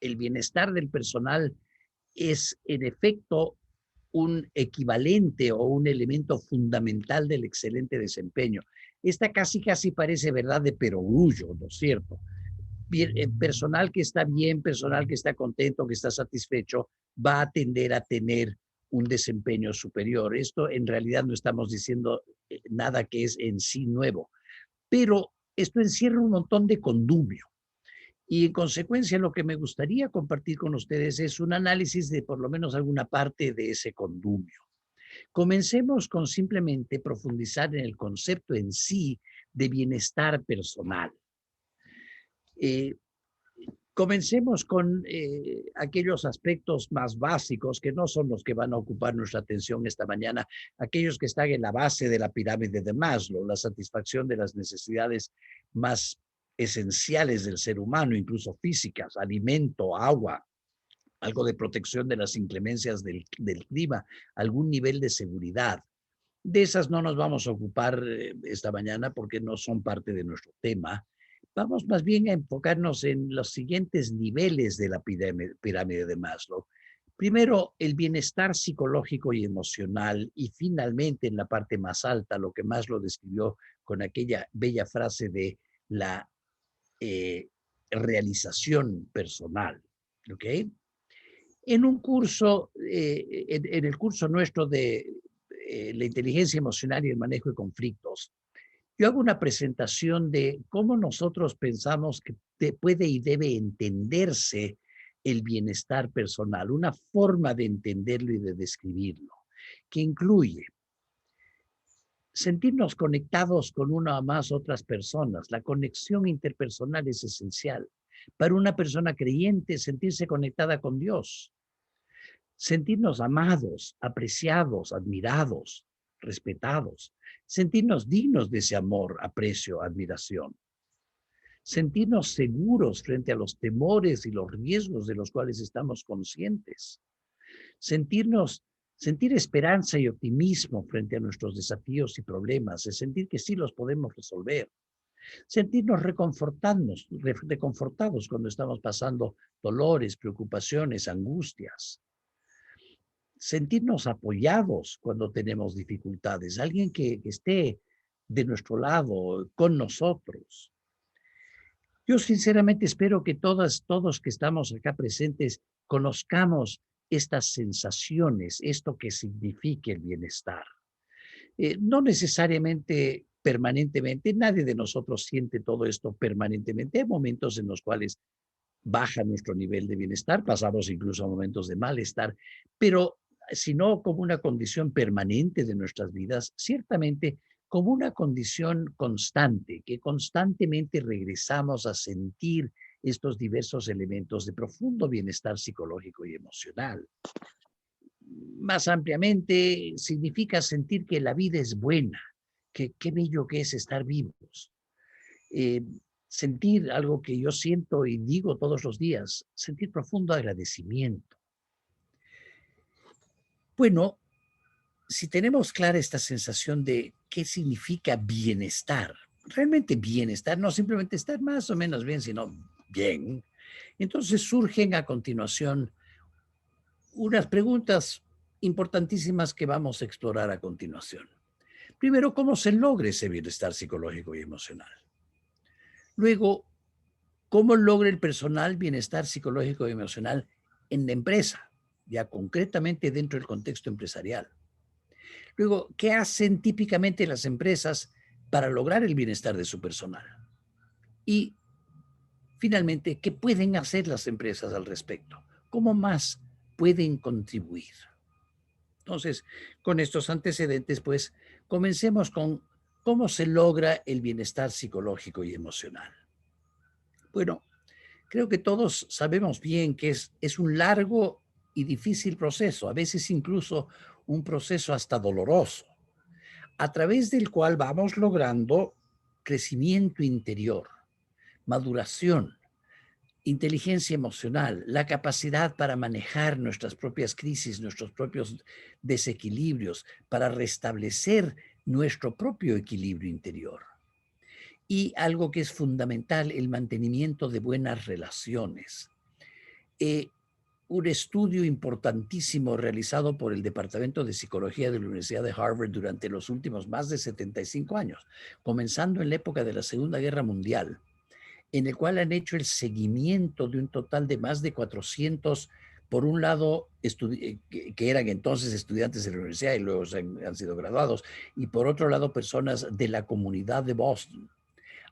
el bienestar del personal es en efecto un equivalente o un elemento fundamental del excelente desempeño. Esta casi parece verdad de perogrullo, ¿no es cierto? Bien, personal que está bien, personal que está contento, que está satisfecho, va a tender a tener un desempeño superior. Esto en realidad no estamos diciendo nada que es en sí nuevo, pero esto encierra un montón de condumio. Y en consecuencia lo que me gustaría compartir con ustedes es un análisis de por lo menos alguna parte de ese condumio. Comencemos con simplemente profundizar en el concepto en sí de bienestar personal. Eh, Comencemos con aquellos aspectos más básicos que no son los que van a ocupar nuestra atención esta mañana, aquellos que están en la base de la pirámide de Maslow, la satisfacción de las necesidades más esenciales del ser humano, incluso físicas, alimento, agua, algo de protección de las inclemencias del clima, algún nivel de seguridad. De esas no nos vamos a ocupar esta mañana porque no son parte de nuestro tema. Vamos más bien a enfocarnos en los siguientes niveles de la pirámide de Maslow. Primero, el bienestar psicológico y emocional, y finalmente en la parte más alta, lo que Maslow describió con aquella bella frase de la realización personal. ¿Ok? En un curso, en el curso nuestro de la inteligencia emocional y el manejo de conflictos, yo hago una presentación de cómo nosotros pensamos que puede y debe entenderse el bienestar personal, una forma de entenderlo y de describirlo, que incluye sentirnos conectados con una o más otras personas. La conexión interpersonal es esencial. Para una persona creyente, sentirse conectada con Dios, sentirnos amados, apreciados, admirados, respetados, sentirnos dignos de ese amor, aprecio, admiración, sentirnos seguros frente a los temores y los riesgos de los cuales estamos conscientes, sentir esperanza y optimismo frente a nuestros desafíos y problemas, es sentir que sí los podemos resolver, sentirnos reconfortados cuando estamos pasando dolores, preocupaciones, angustias, sentirnos apoyados cuando tenemos dificultades, alguien que esté de nuestro lado, con nosotros. Yo sinceramente espero que todos que estamos acá presentes conozcamos estas sensaciones, esto que significa el bienestar. No necesariamente permanentemente, nadie de nosotros siente todo esto permanentemente. Hay momentos en los cuales baja nuestro nivel de bienestar, pasamos incluso a momentos de malestar, pero sino como una condición permanente de nuestras vidas, ciertamente como una condición constante, que constantemente regresamos a sentir estos diversos elementos de profundo bienestar psicológico y emocional. Más ampliamente, significa sentir que la vida es buena, que qué bello que es estar vivos. Eh, Sentir algo que yo siento y digo todos los días, sentir profundo agradecimiento. Bueno, si tenemos clara esta sensación de qué significa bienestar, realmente bienestar, no simplemente estar más o menos bien, sino bien, entonces surgen a continuación unas preguntas importantísimas que vamos a explorar a continuación. Primero, ¿cómo se logra ese bienestar psicológico y emocional? Luego, ¿cómo logra el personal bienestar psicológico y emocional en la empresa? Ya concretamente dentro del contexto empresarial. Luego, ¿qué hacen típicamente las empresas para lograr el bienestar de su personal? Y finalmente, ¿qué pueden hacer las empresas al respecto? ¿Cómo más pueden contribuir? Entonces, con estos antecedentes, pues, comencemos con cómo se logra el bienestar psicológico y emocional. Bueno, creo que todos sabemos bien que es un largo y difícil proceso, a veces incluso un proceso hasta doloroso, a través del cual vamos logrando crecimiento interior, maduración, inteligencia emocional, la capacidad para manejar nuestras propias crisis, nuestros propios desequilibrios, para restablecer nuestro propio equilibrio interior. Y algo que es fundamental, el mantenimiento de buenas relaciones. eh, un estudio importantísimo realizado por el Departamento de Psicología de la Universidad de Harvard durante los últimos más de 75 años, comenzando en la época de la Segunda Guerra Mundial, en el cual han hecho el seguimiento de un total de más de 400, por un lado, que eran entonces estudiantes de la universidad y luego han sido graduados, y por otro lado, personas de la comunidad de Boston.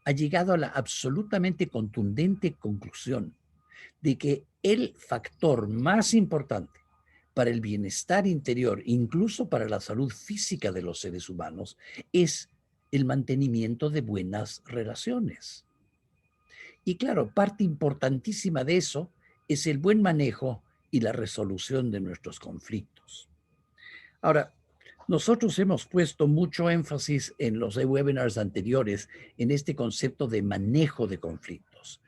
Ha llegado a la absolutamente contundente conclusión de que el factor más importante para el bienestar interior, incluso para la salud física de los seres humanos, es el mantenimiento de buenas relaciones. Y claro, parte importantísima de eso es el buen manejo y la resolución de nuestros conflictos. Ahora, nosotros hemos puesto mucho énfasis en los webinars anteriores en este concepto de manejo de conflictos.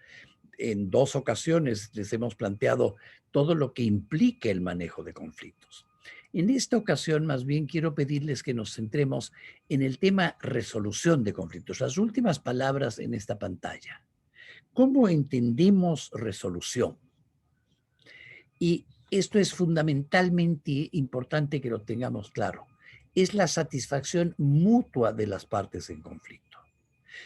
En 2 ocasiones les hemos planteado todo lo que implica el manejo de conflictos. En esta ocasión, más bien, quiero pedirles que nos centremos en el tema resolución de conflictos. Las últimas palabras en esta pantalla. ¿Cómo entendemos resolución? Y esto es fundamentalmente importante que lo tengamos claro. Es la satisfacción mutua de las partes en conflicto.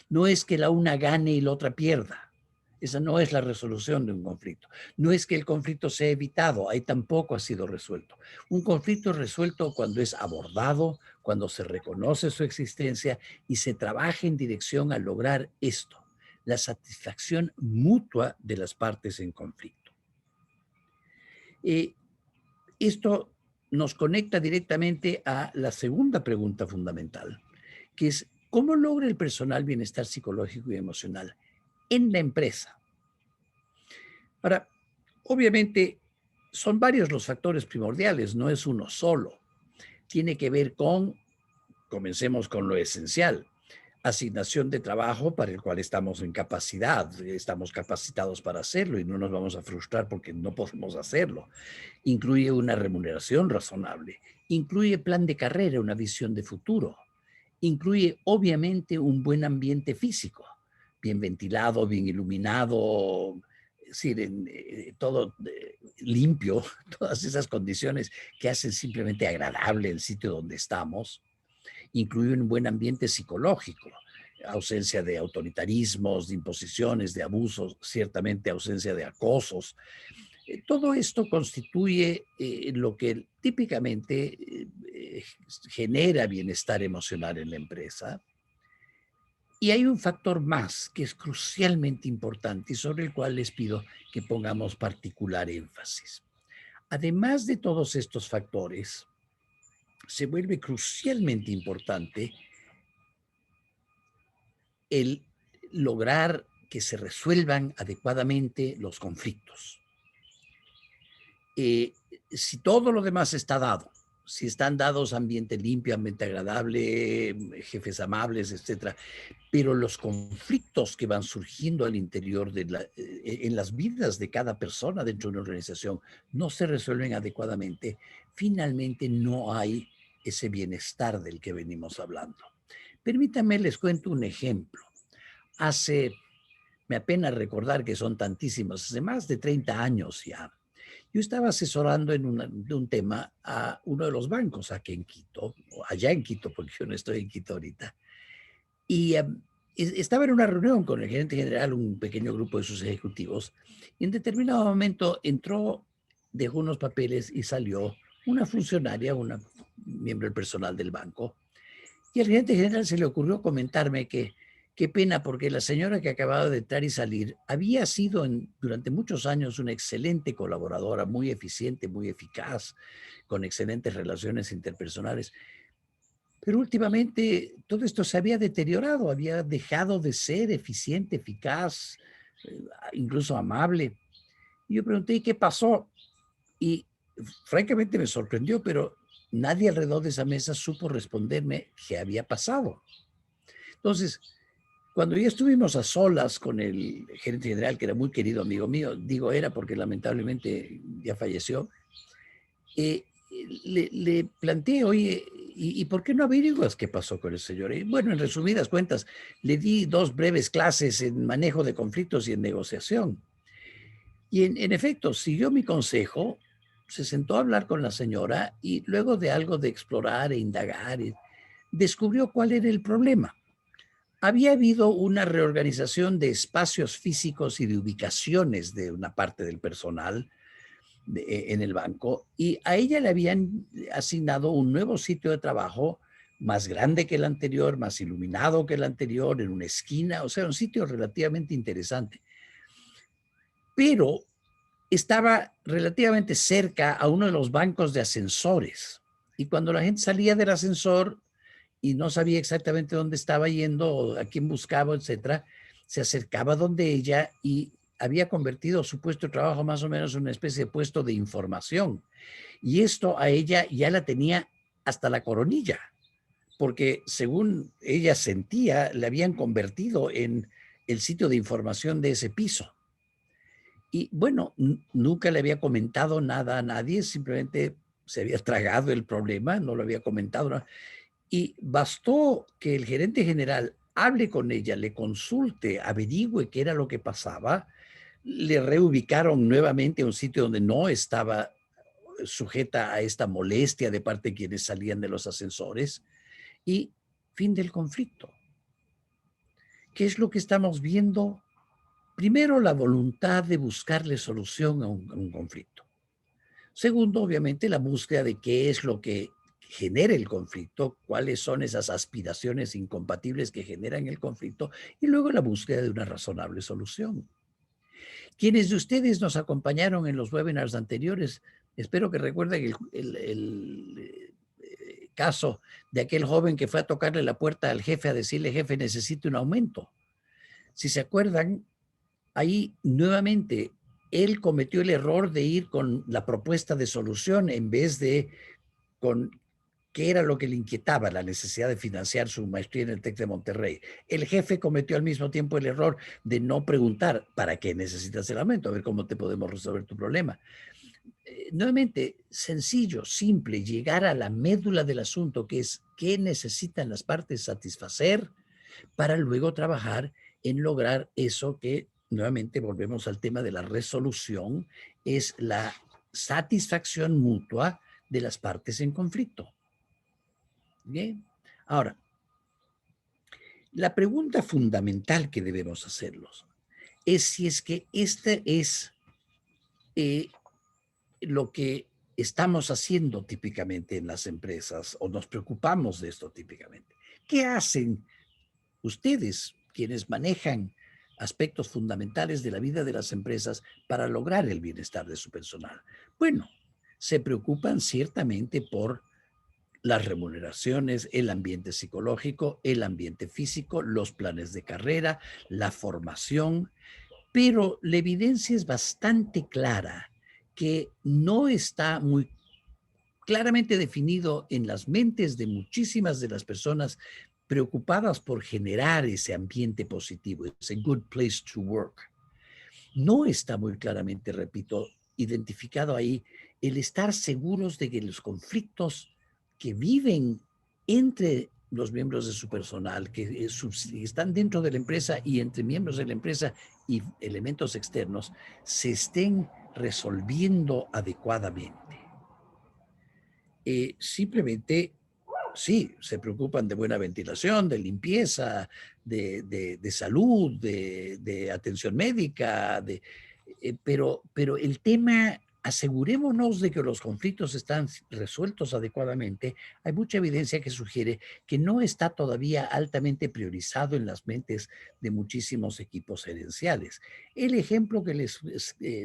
No es que la una gane y la otra pierda. Esa no es la resolución de un conflicto. No es que el conflicto sea evitado, ahí tampoco ha sido resuelto. Un conflicto es resuelto cuando es abordado, cuando se reconoce su existencia y se trabaja en dirección a lograr esto, la satisfacción mutua de las partes en conflicto. Esto nos conecta directamente a la segunda pregunta fundamental, que es ¿cómo logra el personal bienestar psicológico y emocional en la empresa? Ahora, obviamente son varios los factores primordiales, no es uno solo. Tiene que ver con, comencemos con lo esencial, asignación de trabajo para el cual estamos en capacidad, estamos capacitados para hacerlo y no nos vamos a frustrar porque no podemos hacerlo. Incluye una remuneración razonable, incluye plan de carrera, una visión de futuro, incluye obviamente un buen ambiente físico, bien ventilado, bien iluminado, es decir, todo limpio, todas esas condiciones que hacen simplemente agradable el sitio donde estamos. Incluye un buen ambiente psicológico, ausencia de autoritarismos, de imposiciones, de abusos, ciertamente ausencia de acosos. Todo esto constituye lo que típicamente genera bienestar emocional en la empresa. Y hay un factor más que es crucialmente importante y sobre el cual les pido que pongamos particular énfasis. Además de todos estos factores, se vuelve crucialmente importante el lograr que se resuelvan adecuadamente los conflictos. Si todo lo demás está dado, si están dados ambiente limpio, ambiente agradable, jefes amables, etcétera, pero los conflictos que van surgiendo al interior en las vidas de cada persona dentro de una organización no se resuelven adecuadamente, finalmente no hay ese bienestar del que venimos hablando. Permítanme, les cuento un ejemplo. Me apena recordar que son tantísimos, hace más de 30 años ya, yo estaba asesorando de un tema a uno de los bancos aquí en Quito, o allá en Quito, porque yo no estoy en Quito ahorita, y estaba en una reunión con el gerente general, un pequeño grupo de sus ejecutivos, y en determinado momento entró, dejó unos papeles y salió una funcionaria, una miembro del personal del banco, y al gerente general se le ocurrió comentarme que qué pena porque la señora que acababa de entrar y salir había sido durante muchos años una excelente colaboradora, muy eficiente, muy eficaz, con excelentes relaciones interpersonales. Pero últimamente todo esto se había deteriorado, había dejado de ser eficiente, eficaz, incluso amable. Y yo pregunté, ¿y qué pasó? Y francamente me sorprendió, pero nadie alrededor de esa mesa supo responderme qué había pasado. Entonces, cuando ya estuvimos a solas con el gerente general, que era muy querido amigo mío, digo era porque lamentablemente ya falleció, le planteé, oye, ¿y por qué no averiguas qué pasó con el señor? Y bueno, en resumidas cuentas, le di 2 breves clases en manejo de conflictos y en negociación. Y en efecto, siguió mi consejo, se sentó a hablar con la señora y luego de algo de explorar e indagar, descubrió cuál era el problema. Había habido una reorganización de espacios físicos y de ubicaciones de una parte del personal en el banco y a ella le habían asignado un nuevo sitio de trabajo más grande que el anterior, más iluminado que el anterior, en una esquina, o sea, un sitio relativamente interesante. Pero estaba relativamente cerca a uno de los bancos de ascensores. Y cuando la gente salía del ascensor y no sabía exactamente dónde estaba yendo o a quién buscaba, etcétera, se acercaba donde ella y había convertido su puesto de trabajo más o menos en una especie de puesto de información. Y esto a ella ya la tenía hasta la coronilla, porque según ella sentía, le habían convertido en el sitio de información de ese piso. Y bueno, nunca le había comentado nada a nadie, simplemente se había tragado el problema, no lo había comentado. ¿No? Y bastó que el gerente general hable con ella, le consulte, averigüe qué era lo que pasaba, le reubicaron nuevamente a un sitio donde no estaba sujeta a esta molestia de parte de quienes salían de los ascensores y fin del conflicto. ¿Qué es lo que estamos viendo? Primero, la voluntad de buscarle solución a un conflicto. Segundo, obviamente, la búsqueda de qué es lo que genera el conflicto, cuáles son esas aspiraciones incompatibles que generan el conflicto y luego la búsqueda de una razonable solución. Quienes de ustedes nos acompañaron en los webinars anteriores, espero que recuerden el caso de aquel joven que fue a tocarle la puerta al jefe a decirle, jefe, necesito un aumento. Si se acuerdan, ahí nuevamente él cometió el error de ir con la propuesta de solución en vez de con qué era lo que le inquietaba, la necesidad de financiar su maestría en el TEC de Monterrey. El jefe cometió al mismo tiempo el error de no preguntar para qué necesitas el aumento, a ver cómo te podemos resolver tu problema. Nuevamente, sencillo, simple, llegar a la médula del asunto, que es qué necesitan las partes satisfacer para luego trabajar en lograr eso que, nuevamente volvemos al tema de la resolución, es la satisfacción mutua de las partes en conflicto. Bien, ahora, la pregunta fundamental que debemos hacerlos es si es que este es eh, lo que estamos haciendo típicamente en las empresas o nos preocupamos de esto típicamente. ¿Qué hacen ustedes, quienes manejan aspectos fundamentales de la vida de las empresas para lograr el bienestar de su personal? Bueno, se preocupan ciertamente por las remuneraciones, el ambiente psicológico, el ambiente físico, los planes de carrera, la formación, pero la evidencia es bastante clara que no está muy claramente definido en las mentes de muchísimas de las personas preocupadas por generar ese ambiente positivo, ese good place to work. No está muy claramente, repito, identificado ahí el estar seguros de que los conflictos que viven entre los miembros de su personal, que están dentro de la empresa y entre miembros de la empresa y elementos externos, se estén resolviendo adecuadamente. Simplemente, sí, se preocupan de buena ventilación, de limpieza, de salud, de atención médica, pero el tema, asegurémonos de que los conflictos están resueltos adecuadamente. Hay mucha evidencia que sugiere que no está todavía altamente priorizado en las mentes de muchísimos equipos gerenciales. El ejemplo que les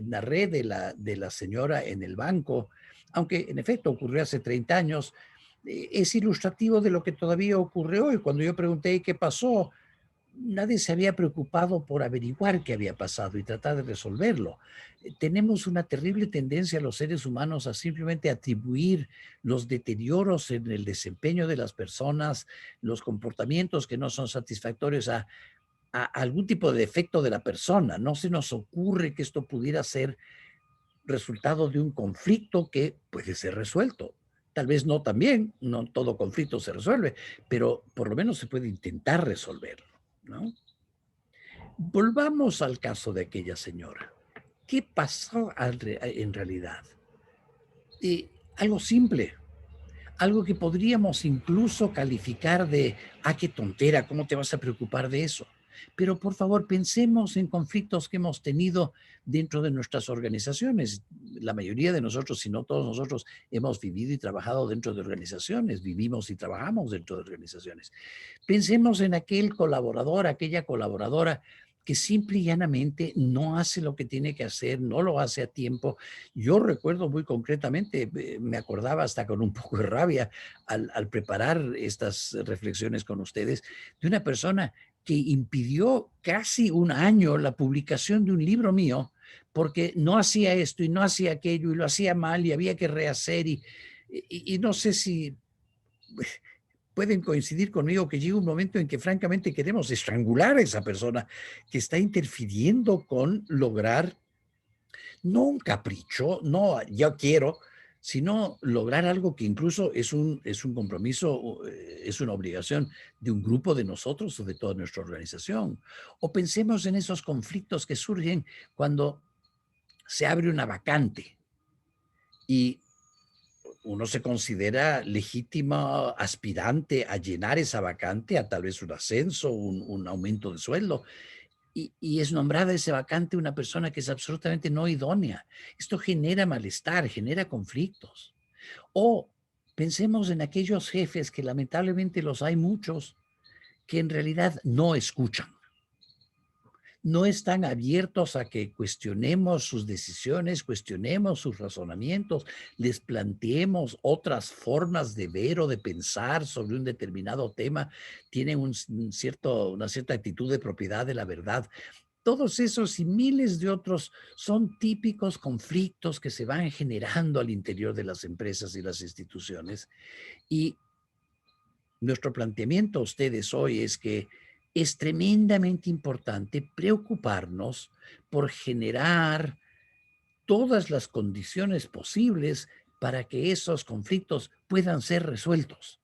narré de la señora en el banco, aunque en efecto ocurrió hace 30 años, es ilustrativo de lo que todavía ocurre hoy. Cuando yo pregunté qué pasó, nadie se había preocupado por averiguar qué había pasado y tratar de resolverlo. Tenemos una terrible tendencia los seres humanos a simplemente atribuir los deterioros en el desempeño de las personas, los comportamientos que no son satisfactorios a algún tipo de defecto de la persona. No se nos ocurre que esto pudiera ser resultado de un conflicto que puede ser resuelto. Tal vez no también, no todo conflicto se resuelve, pero por lo menos se puede intentar resolverlo, ¿no? Volvamos al caso de aquella señora. ¿Qué pasó en realidad? Algo simple, algo que podríamos incluso calificar de, qué tontera, ¿cómo te vas a preocupar de eso? Pero por favor, pensemos en conflictos que hemos tenido dentro de nuestras organizaciones. La mayoría de nosotros, si no todos nosotros, hemos vivido y trabajado dentro de organizaciones, vivimos y trabajamos dentro de organizaciones. Pensemos en aquel colaborador, aquella colaboradora que simple y llanamente no hace lo que tiene que hacer, no lo hace a tiempo. Yo recuerdo muy concretamente, me acordaba hasta con un poco de rabia al preparar estas reflexiones con ustedes, de una persona que impidió casi un año la publicación de un libro mío porque no hacía esto y no hacía aquello y lo hacía mal y había que rehacer y no sé si pueden coincidir conmigo que llega un momento en que francamente queremos estrangular a esa persona que está interfiriendo con lograr no un capricho, no yo quiero, sino lograr algo que incluso es un compromiso, es una obligación de un grupo de nosotros o de toda nuestra organización. O pensemos en esos conflictos que surgen cuando se abre una vacante y uno se considera legítimo aspirante a llenar esa vacante, a tal vez un ascenso, un aumento de sueldo, y es nombrada esa vacante una persona que es absolutamente no idónea. Esto genera malestar, genera conflictos. O pensemos en aquellos jefes que lamentablemente los hay muchos, que en realidad no escuchan, no están abiertos a que cuestionemos sus decisiones, cuestionemos sus razonamientos, les planteemos otras formas de ver o de pensar sobre un determinado tema, tienen una cierta actitud de propiedad de la verdad. Todos esos y miles de otros son típicos conflictos que se van generando al interior de las empresas y las instituciones. Y nuestro planteamiento a ustedes hoy es que es tremendamente importante preocuparnos por generar todas las condiciones posibles para que esos conflictos puedan ser resueltos,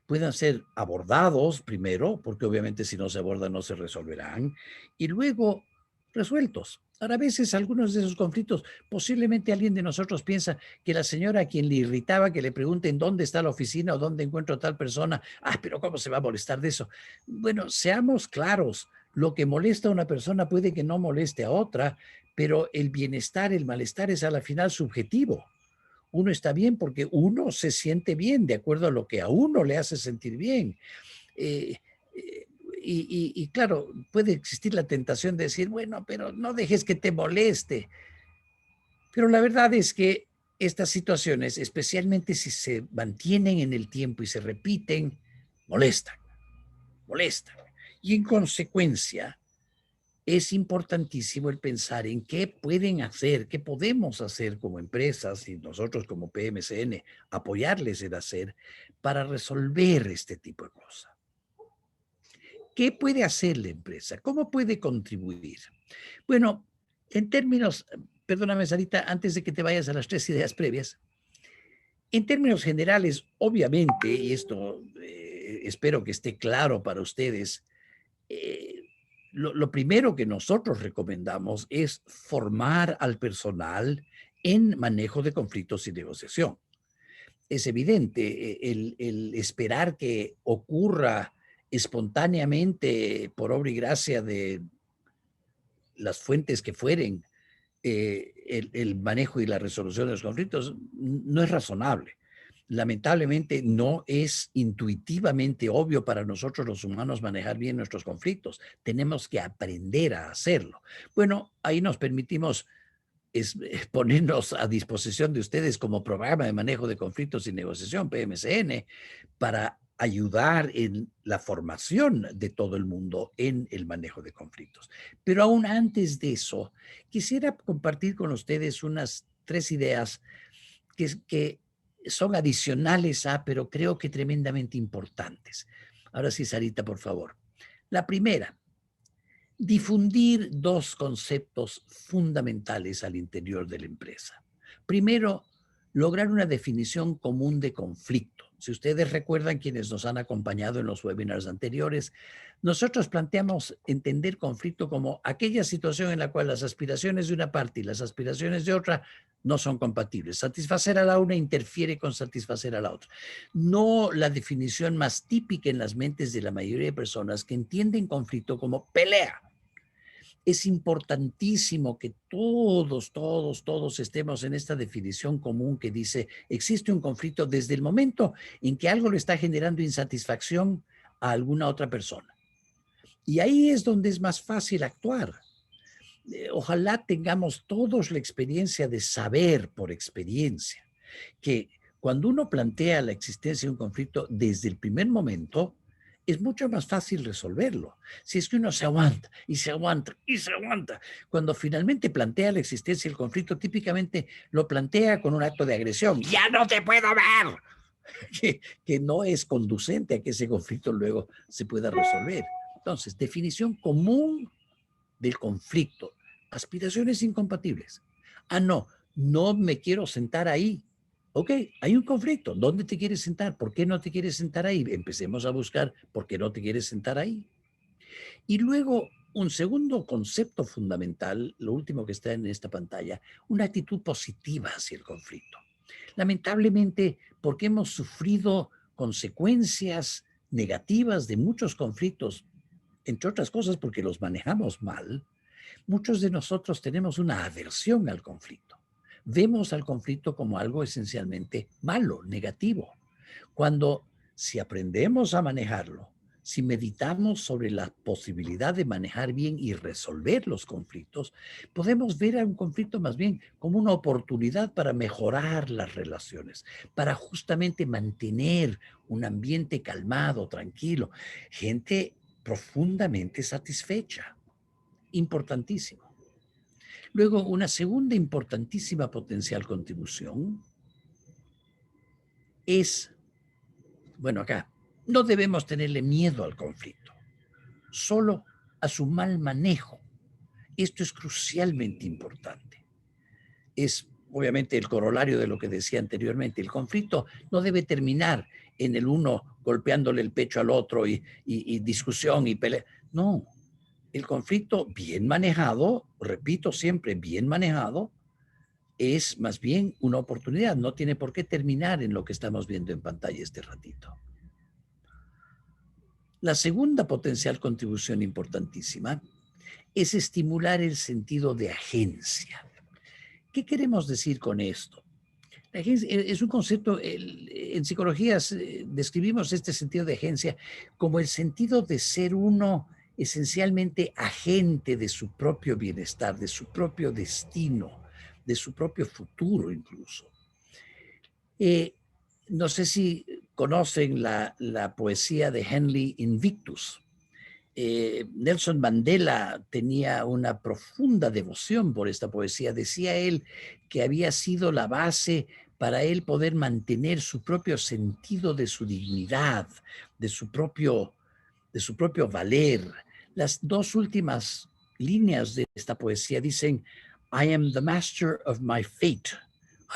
puedan ser abordados primero, porque obviamente si no se abordan no se resolverán, y luego resueltos. Ahora, a veces algunos de esos conflictos, posiblemente alguien de nosotros piensa que la señora a quien le irritaba que le pregunten dónde está la oficina o dónde encuentro a tal persona, pero ¿cómo se va a molestar de eso? Bueno, seamos claros, lo que molesta a una persona puede que no moleste a otra, pero el bienestar, el malestar es a la final subjetivo. Uno está bien porque uno se siente bien de acuerdo a lo que a uno le hace sentir bien. Eh, eh, y claro, puede existir la tentación de decir, bueno, pero no dejes que te moleste. Pero la verdad es que estas situaciones, especialmente si se mantienen en el tiempo y se repiten, molestan, molestan. Y en consecuencia, es importantísimo el pensar en qué pueden hacer, qué podemos hacer como empresas y nosotros como PMCN, apoyarles en hacer para resolver este tipo de cosas. ¿Qué puede hacer la empresa? ¿Cómo puede contribuir? Bueno, en términos, perdóname, Sarita, antes de que te vayas a las tres ideas previas, en términos generales, obviamente, y esto espero que esté claro para ustedes, eh, lo primero que nosotros recomendamos es formar al personal en manejo de conflictos y negociación. Es evidente, el esperar que ocurra espontáneamente por obra y gracia de las fuentes que fueren el manejo y la resolución de los conflictos no es razonable. Lamentablemente no es intuitivamente obvio para nosotros los humanos manejar bien nuestros conflictos. Tenemos que aprender a hacerlo. Bueno, ahí nos permitimos ponernos a disposición de ustedes como programa de manejo de conflictos y negociación, PMCN, para ayudar en la formación de todo el mundo en el manejo de conflictos. Pero aún antes de eso, quisiera compartir con ustedes unas tres ideas que son adicionales a, pero creo que tremendamente importantes. Ahora sí, Sarita, por favor. La primera, difundir dos conceptos fundamentales al interior de la empresa. Primero, lograr una definición común de conflicto. Si ustedes recuerdan, quienes nos han acompañado en los webinars anteriores, nosotros planteamos entender conflicto como aquella situación en la cual las aspiraciones de una parte y las aspiraciones de otra no son compatibles. Satisfacer a la una interfiere con satisfacer a la otra. No la definición más típica en las mentes de la mayoría de personas que entienden conflicto como pelea. Es importantísimo que todos estemos en esta definición común que dice, existe un conflicto desde el momento en que algo le está generando insatisfacción a alguna otra persona. Y ahí es donde es más fácil actuar. Ojalá tengamos todos la experiencia de saber por experiencia que cuando uno plantea la existencia de un conflicto desde el primer momento, es mucho más fácil resolverlo. Si es que uno se aguanta y se aguanta y se aguanta, cuando finalmente plantea la existencia del conflicto, típicamente lo plantea con un acto de agresión. ¡Ya no te puedo ver! Que no es conducente a que ese conflicto luego se pueda resolver. Entonces, definición común del conflicto. Aspiraciones incompatibles. Ah, no, no me quiero sentar ahí. Ok, hay un conflicto. ¿Dónde te quieres sentar? ¿Por qué no te quieres sentar ahí? Empecemos a buscar por qué no te quieres sentar ahí. Y luego, un segundo concepto fundamental, lo último que está en esta pantalla, una actitud positiva hacia el conflicto. Lamentablemente, porque hemos sufrido consecuencias negativas de muchos conflictos, entre otras cosas porque los manejamos mal, muchos de nosotros tenemos una aversión al conflicto. Vemos al conflicto como algo esencialmente malo, negativo. Cuando, si aprendemos a manejarlo, si meditamos sobre la posibilidad de manejar bien y resolver los conflictos, podemos ver a un conflicto más bien como una oportunidad para mejorar las relaciones, para justamente mantener un ambiente calmado, tranquilo, gente profundamente satisfecha. Importantísimo. Luego, una segunda importantísima potencial contribución es, bueno, acá, no debemos tenerle miedo al conflicto, solo a su mal manejo. Esto es crucialmente importante. Es obviamente el corolario de lo que decía anteriormente. El conflicto no debe terminar en el uno golpeándole el pecho al otro y discusión y pelea. No, el conflicto bien manejado, repito siempre, bien manejado, es más bien una oportunidad. No tiene por qué terminar en lo que estamos viendo en pantalla este ratito. La segunda potencial contribución importantísima es estimular el sentido de agencia. ¿Qué queremos decir con esto? La agencia es un concepto, en psicología describimos este sentido de agencia como el sentido de ser uno esencialmente agente de su propio bienestar, de su propio destino, de su propio futuro incluso. No sé si conocen la poesía de Henley Invictus. Nelson Mandela tenía una profunda devoción por esta poesía. Decía él que había sido la base para él poder mantener su propio sentido de su dignidad, de su propio valer. Las dos últimas líneas de esta poesía dicen, I am the master of my fate,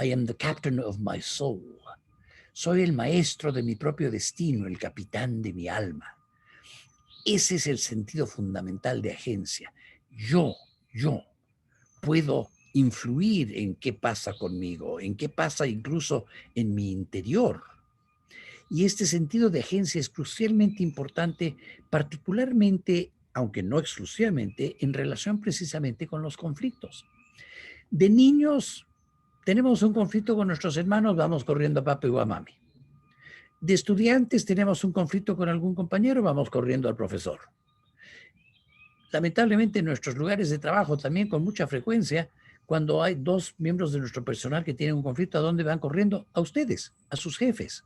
I am the captain of my soul. Soy el maestro de mi propio destino, el capitán de mi alma. Ese es el sentido fundamental de agencia. Yo puedo influir en qué pasa conmigo, en qué pasa incluso en mi interior. Y este sentido de agencia es crucialmente importante, particularmente, aunque no exclusivamente, en relación precisamente con los conflictos. De niños, tenemos un conflicto con nuestros hermanos, vamos corriendo a papi o a mami. De estudiantes, tenemos un conflicto con algún compañero, vamos corriendo al profesor. Lamentablemente en nuestros lugares de trabajo también con mucha frecuencia, cuando hay dos miembros de nuestro personal que tienen un conflicto, ¿a dónde van corriendo? A ustedes, a sus jefes,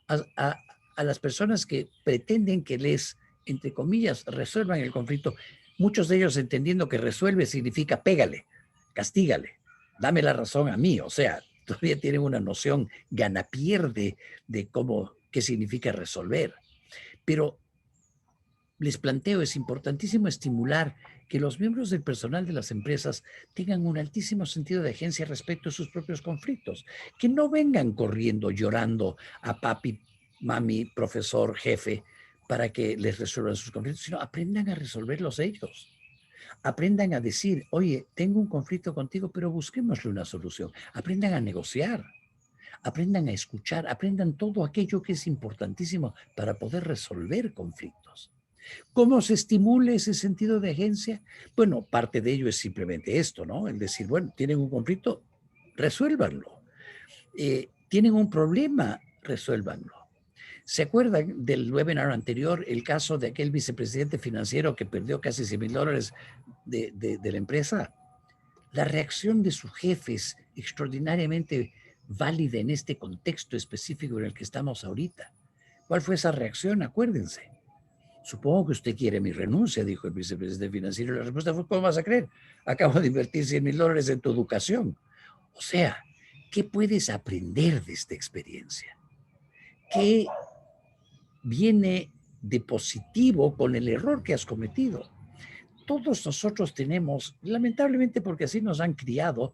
a las personas que pretenden que les, entre comillas, resuelvan el conflicto. Muchos de ellos entendiendo que resuelve significa pégale, castígale, dame la razón a mí. O sea, todavía tienen una noción gana-pierde de qué significa resolver. Pero les planteo, es importantísimo estimular que los miembros del personal de las empresas tengan un altísimo sentido de agencia respecto a sus propios conflictos, que no vengan corriendo, llorando a papi, mami, profesor, jefe, para que les resuelvan sus conflictos, sino aprendan a resolverlos ellos. Aprendan a decir, oye, tengo un conflicto contigo, pero busquémosle una solución. Aprendan a negociar, aprendan a escuchar, aprendan todo aquello que es importantísimo para poder resolver conflictos. ¿Cómo se estimula ese sentido de agencia? Bueno, parte de ello es simplemente esto, ¿no? El decir, bueno, tienen un conflicto, resuélvanlo. Tienen un problema, resuélvanlo. ¿Se acuerdan del webinar anterior, el caso de aquel vicepresidente financiero que perdió casi $100,000 de la empresa? La reacción de su jefe es extraordinariamente válida en este contexto específico en el que estamos ahorita. ¿Cuál fue esa reacción? Acuérdense. Supongo que usted quiere mi renuncia, dijo el vicepresidente financiero. La respuesta fue, ¿cómo vas a creer? Acabo de invertir $100,000 en tu educación. O sea, ¿qué puedes aprender de esta experiencia? ¿Qué viene de positivo con el error que has cometido? Todos nosotros tenemos, lamentablemente porque así nos han criado,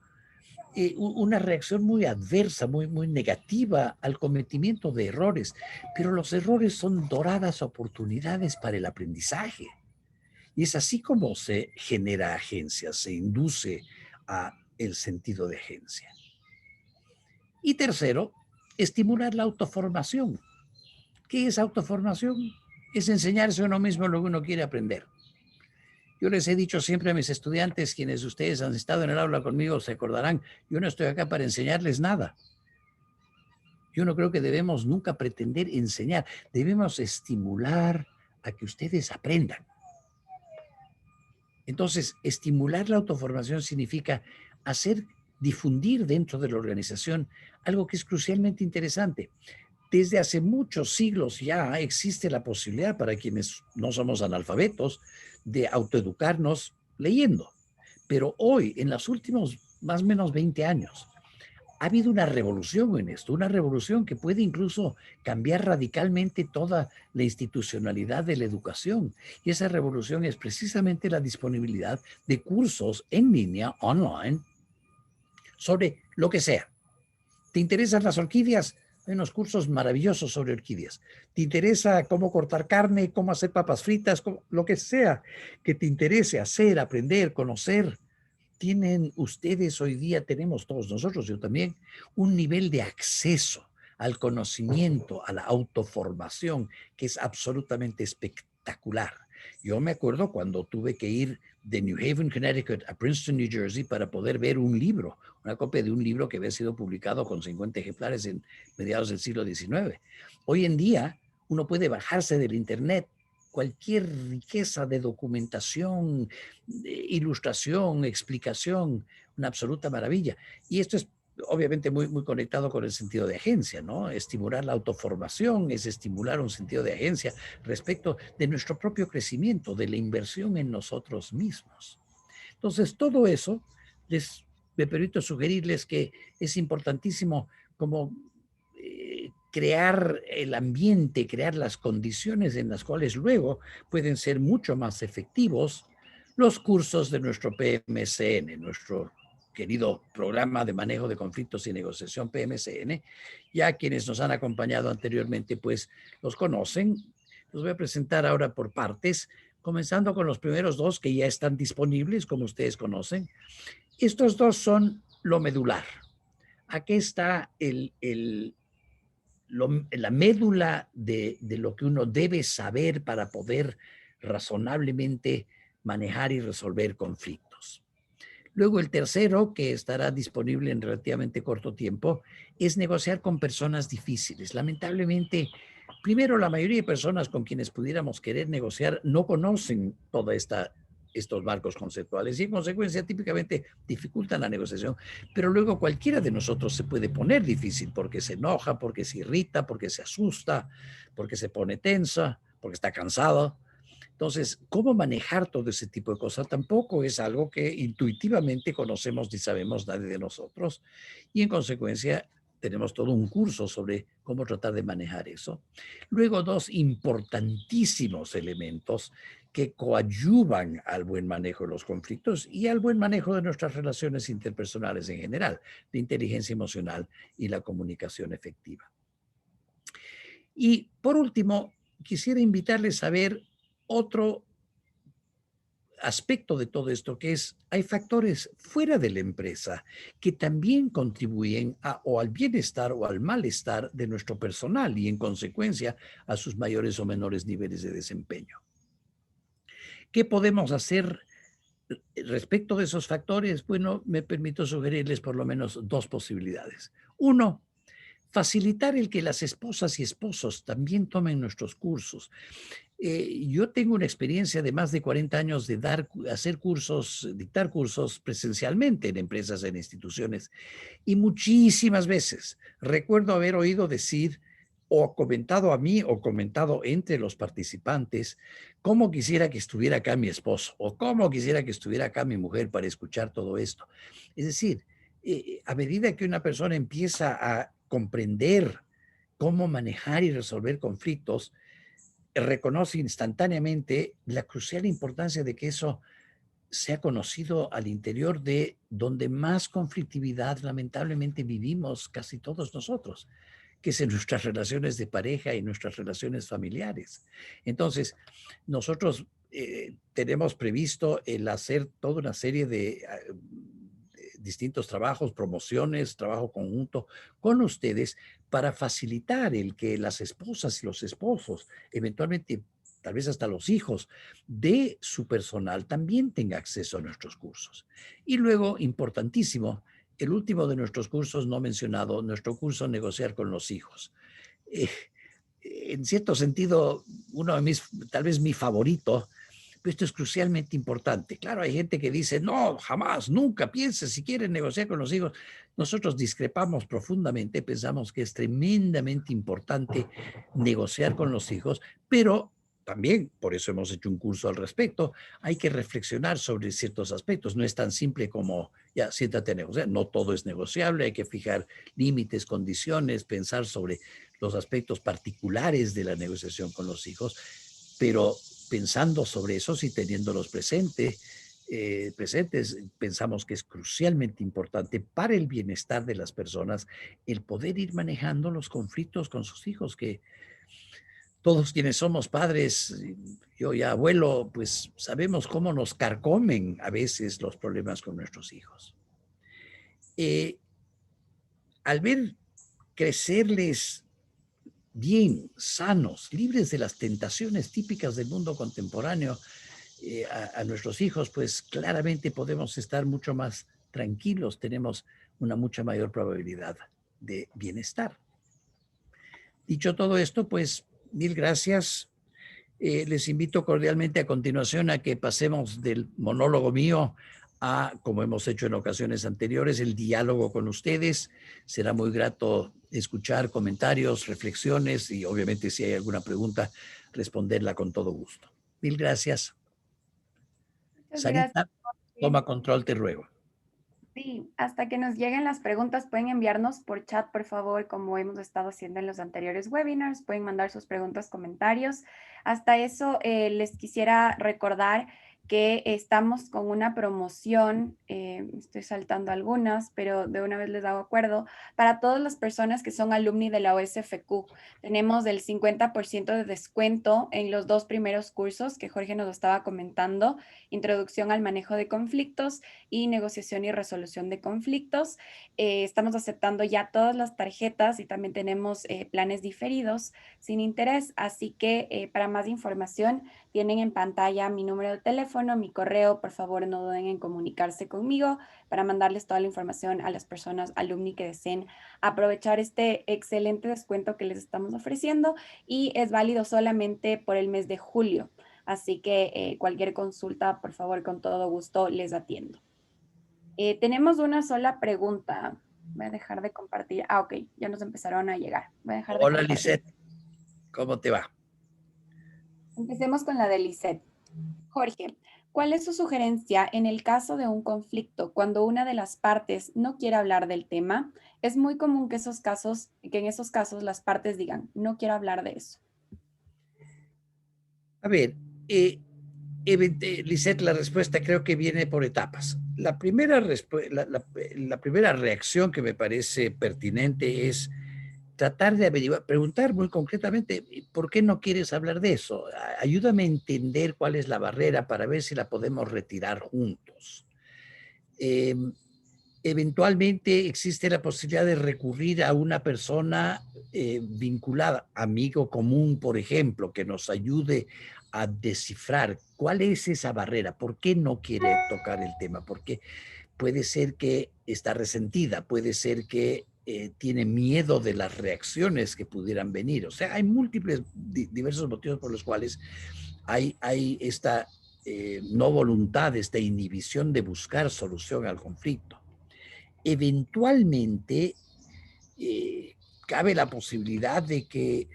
una reacción muy adversa, muy negativa al cometimiento de errores, pero los errores son doradas oportunidades para el aprendizaje. Y es así como se genera agencia, se induce a el sentido de agencia. Y tercero, estimular la autoformación. ¿Qué es autoformación? Es enseñarse a uno mismo lo que uno quiere aprender. Yo les he dicho siempre a mis estudiantes, quienes ustedes han estado en el aula conmigo se acordarán, yo no estoy acá para enseñarles nada. Yo no creo que debemos nunca pretender enseñar, debemos estimular a que ustedes aprendan. Entonces, estimular la autoformación significa difundir dentro de la organización algo que es crucialmente interesante. Desde hace muchos siglos ya existe la posibilidad para quienes no somos analfabetos de autoeducarnos leyendo. Pero hoy, en los últimos más o menos 20 años, ha habido una revolución en esto, una revolución que puede incluso cambiar radicalmente toda la institucionalidad de la educación. Y esa revolución es precisamente la disponibilidad de cursos en línea, online, sobre lo que sea. ¿Te interesan las orquídeas? Hay unos cursos maravillosos sobre orquídeas. ¿Te interesa cómo cortar carne, cómo hacer papas fritas, lo que sea que te interese hacer, aprender, conocer? Tienen ustedes hoy día, tenemos todos nosotros, yo también, un nivel de acceso al conocimiento, a la autoformación, que es absolutamente espectacular. Yo me acuerdo cuando tuve que ir de New Haven, Connecticut, a Princeton, New Jersey, para poder ver un libro, una copia de un libro que había sido publicado con 50 ejemplares en mediados del siglo XIX. Hoy en día, uno puede bajarse del Internet cualquier riqueza de documentación, ilustración, explicación, una absoluta maravilla. Y esto es obviamente muy conectado con el sentido de agencia, ¿no? Estimular la autoformación es estimular un sentido de agencia respecto de nuestro propio crecimiento, de la inversión en nosotros mismos. Entonces, todo eso me permito sugerirles que es importantísimo como crear el ambiente, crear las condiciones en las cuales luego pueden ser mucho más efectivos los cursos de nuestro PMCN, nuestro querido programa de manejo de conflictos y negociación PMCN. Ya quienes nos han acompañado anteriormente, pues los conocen. Los voy a presentar ahora por partes, comenzando con los primeros dos que ya están disponibles, como ustedes conocen. Estos dos son lo medular. Aquí está la médula de lo que uno debe saber para poder razonablemente manejar y resolver conflictos. Luego el tercero, que estará disponible en relativamente corto tiempo, es negociar con personas difíciles. Lamentablemente, primero, la mayoría de personas con quienes pudiéramos querer negociar no conocen toda estos marcos conceptuales y en consecuencia típicamente dificultan la negociación, pero luego cualquiera de nosotros se puede poner difícil porque se enoja, porque se irrita, porque se asusta, porque se pone tensa, porque está cansado. Entonces, ¿cómo manejar todo ese tipo de cosas? Tampoco es algo que intuitivamente conocemos ni sabemos nadie de nosotros. Y en consecuencia, tenemos todo un curso sobre cómo tratar de manejar eso. Luego, dos importantísimos elementos que coadyuvan al buen manejo de los conflictos y al buen manejo de nuestras relaciones interpersonales en general, la inteligencia emocional y la comunicación efectiva. Y por último, quisiera invitarles a ver otro aspecto de todo esto, que es, hay factores fuera de la empresa que también contribuyen o al bienestar o al malestar de nuestro personal y en consecuencia a sus mayores o menores niveles de desempeño. ¿Qué podemos hacer respecto de esos factores? Bueno, me permito sugerirles por lo menos dos posibilidades. Uno, facilitar el que las esposas y esposos también tomen nuestros cursos. Yo tengo una experiencia de más de 40 años de hacer cursos, dictar cursos presencialmente en empresas, en instituciones, y muchísimas veces recuerdo haber oído decir o comentado a mí o comentado entre los participantes, cómo quisiera que estuviera acá mi esposo o cómo quisiera que estuviera acá mi mujer para escuchar todo esto. Es decir, a medida que una persona empieza a comprender cómo manejar y resolver conflictos, reconoce instantáneamente la crucial importancia de que eso sea conocido al interior de donde más conflictividad lamentablemente vivimos casi todos nosotros, que es en nuestras relaciones de pareja y nuestras relaciones familiares. Entonces, nosotros tenemos previsto el hacer toda una serie de distintos trabajos, promociones, trabajo conjunto con ustedes para facilitar el que las esposas y los esposos, eventualmente tal vez hasta los hijos de su personal también tenga acceso a nuestros cursos. Y luego, importantísimo, el último de nuestros cursos no mencionado, nuestro curso Negociar con los hijos. Eh, en cierto sentido, uno de mis, tal vez mi favorito, pero esto es crucialmente importante. Claro, hay gente que dice, no, jamás, nunca pienses si quieren negociar con los hijos. Nosotros discrepamos profundamente, pensamos que es tremendamente importante negociar con los hijos, pero también, por eso hemos hecho un curso al respecto, hay que reflexionar sobre ciertos aspectos. No es tan simple como, ya, siéntate a negociar. No todo es negociable, hay que fijar límites, condiciones, pensar sobre los aspectos particulares de la negociación con los hijos, pero pensando sobre eso y teniéndolos presentes, pensamos que es crucialmente importante para el bienestar de las personas el poder ir manejando los conflictos con sus hijos, que todos quienes somos padres, yo ya abuelo, pues sabemos cómo nos carcomen a veces los problemas con nuestros hijos. Al ver crecerles bien, sanos, libres de las tentaciones típicas del mundo contemporáneo, a nuestros hijos, pues claramente podemos estar mucho más tranquilos, tenemos una mucha mayor probabilidad de bienestar. Dicho todo esto, pues mil gracias. Les invito cordialmente a continuación a que pasemos del monólogo mío a, como hemos hecho en ocasiones anteriores, el diálogo con ustedes. Será muy grato escuchar comentarios, reflexiones y obviamente si hay alguna pregunta, responderla con todo gusto. Mil gracias. Muchas gracias. Sarita, toma Jorge. control, te ruego. Sí, hasta que nos lleguen las preguntas, pueden enviarnos por chat, por favor, como hemos estado haciendo en los anteriores webinars. Pueden mandar sus preguntas, comentarios. Hasta eso, les quisiera recordar que estamos con una promoción, estoy saltando algunas, pero de una vez les hago acuerdo, para todas las personas que son alumni de la OSFQ. Tenemos el 50% de descuento en los dos primeros cursos que Jorge nos estaba comentando, Introducción al manejo de conflictos y negociación y resolución de conflictos. Estamos aceptando ya todas las tarjetas y también tenemos planes diferidos sin interés, así que para más información tienen en pantalla mi número de teléfono, mi correo, por favor no duden en comunicarse conmigo para mandarles toda la información a las personas alumni que deseen aprovechar este excelente descuento que les estamos ofreciendo y es válido solamente por el mes de julio. Así que cualquier consulta, por favor, con todo gusto les atiendo. Tenemos una sola pregunta. Voy a dejar de compartir. Ah, ok, ya nos empezaron a llegar. Voy a dejar de Hola, compartir. Lisette, ¿cómo te va? Empecemos con la de Lisette. Jorge, ¿Cuál es su sugerencia en el caso de un conflicto cuando una de las partes no quiere hablar del tema? Es muy común que en esos casos las partes digan, no quiero hablar de eso. A ver, Lisette, la respuesta creo que viene por etapas. La primera reacción que me parece pertinente es tratar de averiguar, preguntar muy concretamente, ¿por qué no quieres hablar de eso? Ayúdame a entender cuál es la barrera para ver si la podemos retirar juntos. Eh, Eventualmente existe la posibilidad de recurrir a una persona vinculada, amigo común, por ejemplo, que nos ayude a descifrar cuál es esa barrera, por qué no quiere tocar el tema, porque puede ser que está resentida, puede ser que tiene miedo de las reacciones que pudieran venir. O sea, hay múltiples, diversos motivos por los cuales hay esta no voluntad, esta inhibición de buscar solución al conflicto. Eventualmente, cabe la posibilidad de que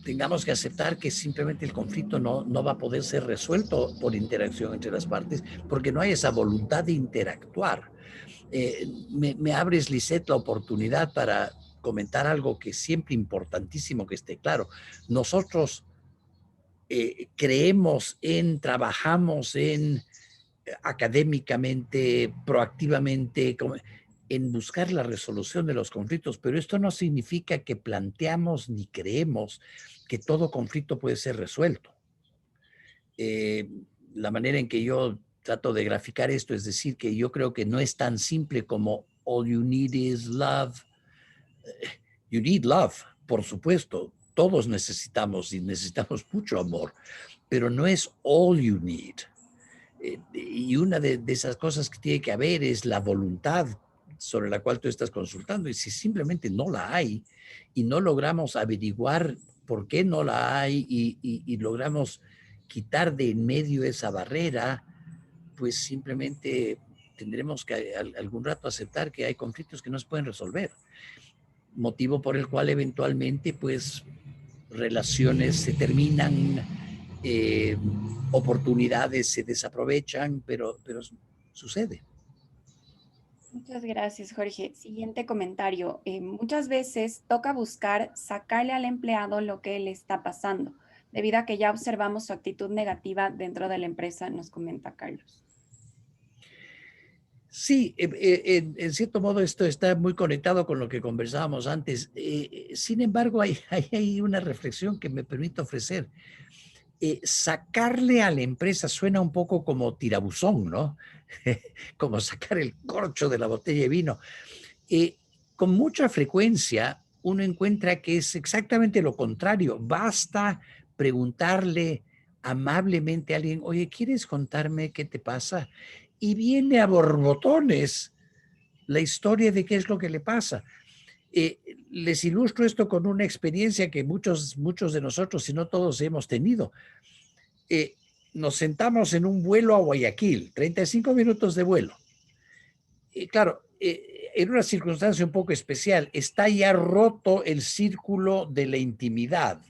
tengamos que aceptar que simplemente el conflicto no va a poder ser resuelto por interacción entre las partes, porque no hay esa voluntad de interactuar. Me abres, Lisette, la oportunidad para comentar algo que es siempre importantísimo que esté claro. Nosotros creemos en, trabajamos en académicamente, proactivamente, en buscar la resolución de los conflictos, pero esto no significa que planteamos ni creemos que todo conflicto puede ser resuelto. Eh, la manera en que yo trato de graficar esto es decir que yo creo que no es tan simple como all you need is love. You need love, por supuesto. Todos necesitamos y necesitamos mucho amor, pero no es all you need. Y una de esas cosas que tiene que haber es la voluntad sobre la cual tú estás consultando. Y si simplemente no la hay y no logramos averiguar por qué no la hay y logramos quitar de en medio esa barrera, pues simplemente tendremos que algún rato aceptar que hay conflictos que no se pueden resolver. Motivo por el cual eventualmente pues relaciones se terminan, eh, oportunidades se desaprovechan, pero sucede. Muchas gracias, Jorge. Siguiente comentario. Muchas veces toca buscar sacarle al empleado lo que le está pasando, debido a que ya observamos su actitud negativa dentro de la empresa, nos comenta Carlos. Sí, en cierto modo esto está muy conectado con lo que conversábamos antes. Sin embargo, hay una reflexión que me permite ofrecer. Sacarle a la empresa suena un poco como tirabuzón, ¿no? Como sacar el corcho de la botella de vino. Eh, con mucha frecuencia uno encuentra que es exactamente lo contrario. Basta preguntarle amablemente a alguien, oye, ¿quieres contarme qué te pasa? Y viene a borbotones la historia de qué es lo que le pasa. Les ilustro esto con una experiencia que muchos de nosotros, si no todos, hemos tenido. Eh, Nos sentamos en un vuelo a Guayaquil, 35 minutos de vuelo. Claro, en una circunstancia un poco especial, está ya roto el círculo de la intimidad.